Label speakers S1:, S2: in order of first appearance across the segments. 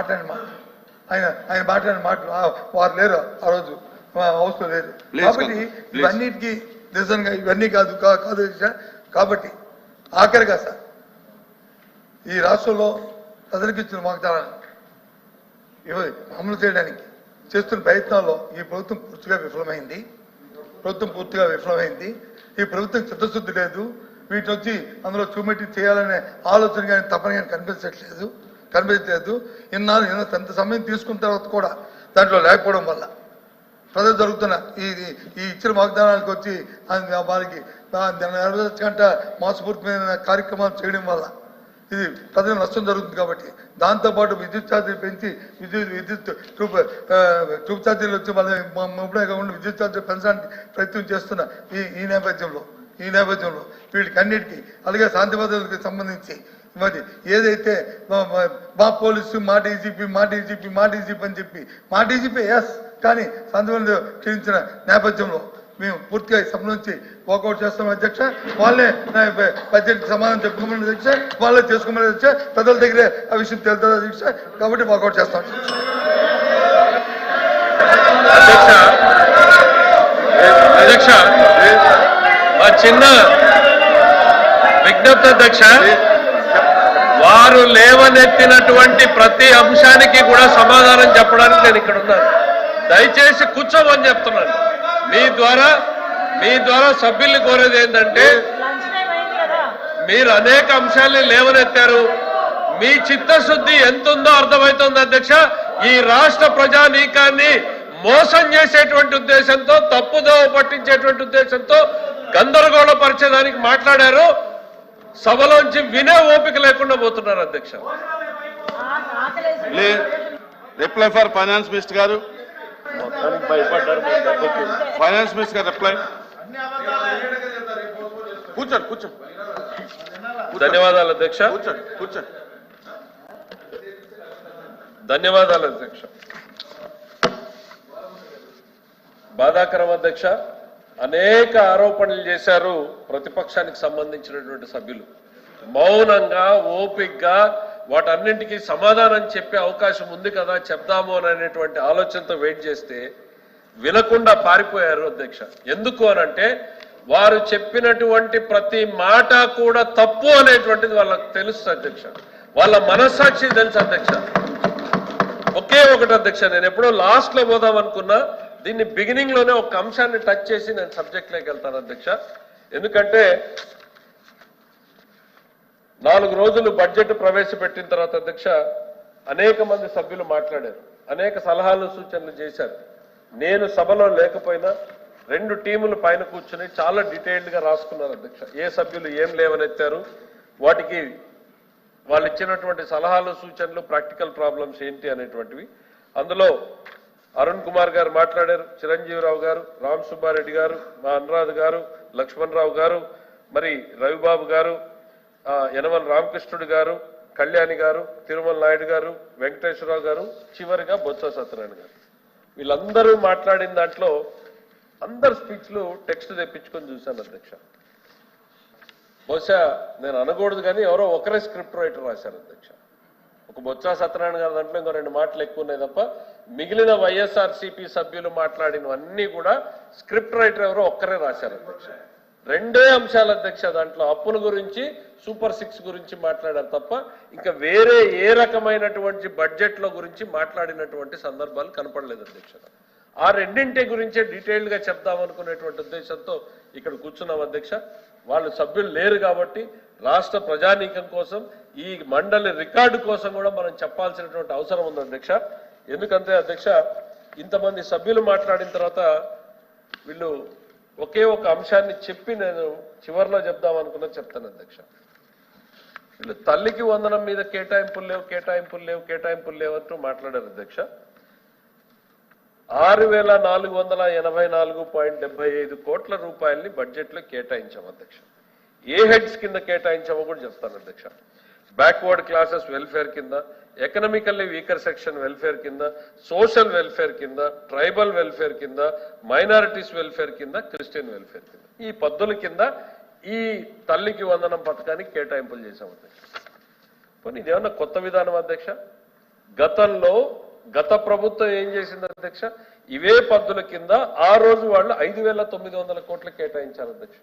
S1: మాట్లాడిన మాట ఆయన మాట్లాడిన మాటలు వారు లేరు ఆ రోజు హౌస్లో లేరు కాబట్టి ఇవన్నిటికీ నిజంగా ఇవన్నీ కాదు కాబట్టి ఆఖరిగా సార్ ఈ రాష్ట్రంలో ప్రజలకు ఇచ్చిన వాగ్దానాన్ని అమలు చేయడానికి చేస్తున్న ప్రయత్నాల్లో ఈ ప్రభుత్వం పూర్తిగా విఫలమైంది ఈ ప్రభుత్వం చిత్తశుద్ధి లేదు వీటి వచ్చి అందులో చూమెట్టి చేయాలనే ఆలోచన కానీ తపన కానీ కనిపించలేదు ఇన్నాళ్ళు ఎంత సమయం తీసుకున్న తర్వాత కూడా దాంట్లో లేకపోవడం వల్ల ప్రజలు జరుగుతున్న ఈ ఇచ్చిన వాగ్దానాలకు వచ్చి వారికి నెరవేర్చకుండా మోసపూరితమైన కార్యక్రమాలు చేయడం వల్ల ఇది ప్రజలకు నష్టం జరుగుతుంది కాబట్టి దాంతోపాటు విద్యుత్ ఛార్జీలు పెంచి విద్యుత్ ట్యూబ్ ఛార్జీలు వచ్చి వాళ్ళ కాకుండా విద్యుత్ ఛార్జీలు పెంచడానికి ప్రయత్నం చేస్తున్న ఈ నేపథ్యంలో వీటికి అన్నిటికీ అలాగే శాంతి భద్రతలకు సంబంధించి మరి ఏదైతే మా పోలీసు మా డీజీపీ అని చెప్పి మా డీజీపీ ఎస్ కానీ శాంతి భద్రత క్షీణించిన నేపథ్యంలో మేము పూర్తిగా సభ నుంచి వాకౌట్ చేస్తాం అధ్యక్ష. వాళ్ళే బడ్జెట్ సమాధానం చెప్పుకోమని అధ్యక్ష, వాళ్ళే చేసుకోమని అధ్యక్ష. ప్రజల దగ్గరే ఆ విషయం తెలుస్తుంది అధ్యక్ష. కాబట్టి వాకౌట్ చేస్తాం
S2: అధ్యక్ష. మా చిన్న విజ్ఞప్తి అధ్యక్ష, వారు లేవనెత్తినటువంటి ప్రతి అంశానికి కూడా సమాధానం చెప్పడానికి నేను ఇక్కడ ఉన్నాను. దయచేసి కూర్చోమని చెప్తున్నాను. మీ ద్వారా సభ్యుల్ని కోరేది ఏంటంటే, మీరు అనేక అంశాలని లేవనెత్తారు. మీ చిత్తశుద్ధి ఎంతుందో అర్థమవుతుంది అధ్యక్ష. ఈ రాష్ట్ర ప్రజానీకాన్ని మోసం చేసేటువంటి ఉద్దేశంతో, తప్పుదోవ పట్టించేటువంటి ఉద్దేశంతో గందరగోళపరిచేదానికి మాట్లాడారు. సభలోంచి వినే ఓపిక లేకుండా పోతున్నారు అధ్యక్ష.
S3: రిప్లై ఫర్ ఫైనాన్స్ మినిస్టర్ గారు. ఫైనాన్స్ మినిస్టర్ గారు రిప్లై. కూర్చోండి.
S2: ధన్యవాదాలు అధ్యక్ష.
S3: కూర్చోండి.
S2: ధన్యవాదాలు అధ్యక్ష. బాధాకరం అధ్యక్ష. అనేక ఆరోపణలు చేశారు ప్రతిపక్షానికి సంబంధించినటువంటి సభ్యులు. మౌనంగా ఓపికగా వాటన్నింటికీ సమాధానం చెప్పే అవకాశం ఉంది కదా, చెప్దాము అనేటువంటి ఆలోచనతో వెయిట్ చేస్తే వినకుండా పారిపోయారు అధ్యక్ష. ఎందుకు అనంటే, వారు చెప్పినటువంటి ప్రతి మాట కూడా తప్పు అనేటువంటిది వాళ్ళకి తెలుసు అధ్యక్ష. వాళ్ళ మనస్సాక్షి తెలుసు అధ్యక్ష. ఒకే ఒకటి అధ్యక్ష, నేను ఎప్పుడో లాస్ట్ లో పోదాం అనుకున్నా, దీన్ని బిగినింగ్ లోనే ఒక అంశాన్ని టచ్ చేసి నేను సబ్జెక్ట్ లోకి వెళ్తాను అధ్యక్ష. ఎందుకంటే 4 రోజులు బడ్జెట్ ప్రవేశపెట్టిన తర్వాత అధ్యక్ష, అనేక మంది సభ్యులు మాట్లాడారు, అనేక సలహాలు సూచనలు చేశారు. నేను సభలో లేకపోయినా 2 టీములు పైన కూర్చుని చాలా డీటెయిల్డ్ గా రాసుకున్నారు అధ్యక్ష. ఏ సభ్యులు ఏం లేవనెత్తారు, వాటికి వాళ్ళు ఇచ్చినటువంటి సలహాలు సూచనలు, ప్రాక్టికల్ ప్రాబ్లమ్స్ ఏంటి అనేటువంటివి. అందులో అరుణ్ కుమార్ గారు మాట్లాడారు, చిరంజీవిరావు గారు, రామ్ సుబ్బారెడ్డి గారు, మా అనురాధ్ గారు, లక్ష్మణరావు గారు, మరి రవిబాబు గారు, యనమల రామకృష్ణుడు గారు, కళ్యాణి గారు, తిరుమల నాయుడు గారు, వెంకటేశ్వరరావు గారు, చివరిగా బొత్స సత్యనారాయణ గారు. వీళ్ళందరూ మాట్లాడిన దాంట్లో అందరు స్పీచ్లు టెక్స్ట్ తెప్పించుకొని చూశాను అధ్యక్ష. బహుశా నేను అనకూడదు కానీ ఎవరో ఒకరే స్క్రిప్ట్ రైటర్ రాశారు అధ్యక్ష. ఒక బొత్స సత్యనారాయణ గారి దాంట్లో ఇంకో 2 మాటలు ఎక్కువ ఉన్నాయి తప్ప మిగిలిన వైఎస్ఆర్సీపీ సభ్యులు మాట్లాడినవన్నీ కూడా స్క్రిప్ట్ రైటర్ ఎవరో ఒక్కరే రాశారు అధ్యక్ష. 2 అంశాలు అధ్యక్ష. దాంట్లో అప్పుల గురించి, సూపర్ 6 గురించి మాట్లాడారు తప్ప ఇంకా వేరే ఏ రకమైనటువంటి బడ్జెట్లో గురించి మాట్లాడినటువంటి సందర్భాలు కనపడలేదు అధ్యక్ష. ఆ 2 గురించే డీటెయిల్డ్ గా చెప్దామనుకునేటువంటి ఉద్దేశంతో ఇక్కడ కూర్చున్నాం అధ్యక్ష. వాళ్ళు సభ్యులు లేరు కాబట్టి రాష్ట్ర ప్రజానీకం కోసం, ఈ మండలి రికార్డు కోసం కూడా మనం చెప్పాల్సినటువంటి అవసరం ఉంది అధ్యక్ష. ఎందుకంటే అధ్యక్ష, ఇంతమంది సభ్యులు మాట్లాడిన తర్వాత వీళ్ళు ఒకే ఒక అంశాన్ని చెప్పి నేను చివరిలో చెప్దామనుకున్నా చెప్తాను అధ్యక్ష. వీళ్ళు తల్లికి వందనం మీద కేటాయింపులు లేవు అంటూ మాట్లాడారు అధ్యక్ష. 6484.75 కోట్ల రూపాయలని బడ్జెట్ లో కేటాయించాం అధ్యక్ష. ఏ హెడ్స్ కింద కేటాయించామో కూడా చెప్తాను అధ్యక్ష. బ్యాక్వర్డ్ క్లాసెస్ వెల్ఫేర్ కింద, ఎకనామికల్లీ వీకర్ సెక్షన్ వెల్ఫేర్ కింద, సోషల్ వెల్ఫేర్ కింద, ట్రైబల్ వెల్ఫేర్ కింద, మైనారిటీస్ వెల్ఫేర్ కింద, క్రిస్టియన్ వెల్ఫేర్ కింద, ఈ పద్ధతుల కింద ఈ తల్లికి వందనం పథకానికి కేటాయింపులు చేశాం అధ్యక్ష. పోనీ ఇదేమన్నా కొత్త విధానం అధ్యక్ష? గతంలో గత ప్రభుత్వం ఏం చేసింది అధ్యక్ష, ఇవే పద్దుల కింద ఆ రోజు వాళ్ళు 5,900 కోట్లు కేటాయించారు అధ్యక్ష.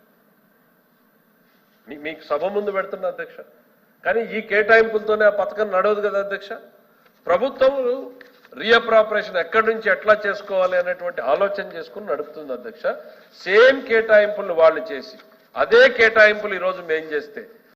S2: మీకు సభ ముందు పెడుతున్నా అధ్యక్ష. కానీ ఈ కేటాయింపులతోనే ఆ పథకం నడవదు కదా అధ్యక్ష. ప్రభుత్వం రీఅప్రాపరేషన్ ఎక్కడి నుంచి ఎట్లా చేసుకోవాలి అనేటువంటి ఆలోచన చేసుకుని నడుపుతుంది అధ్యక్ష. సేమ్ కేటాయింపులు వాళ్ళు చేసి అదే కేటాయింపులు ఈరోజు మేం చేస్తే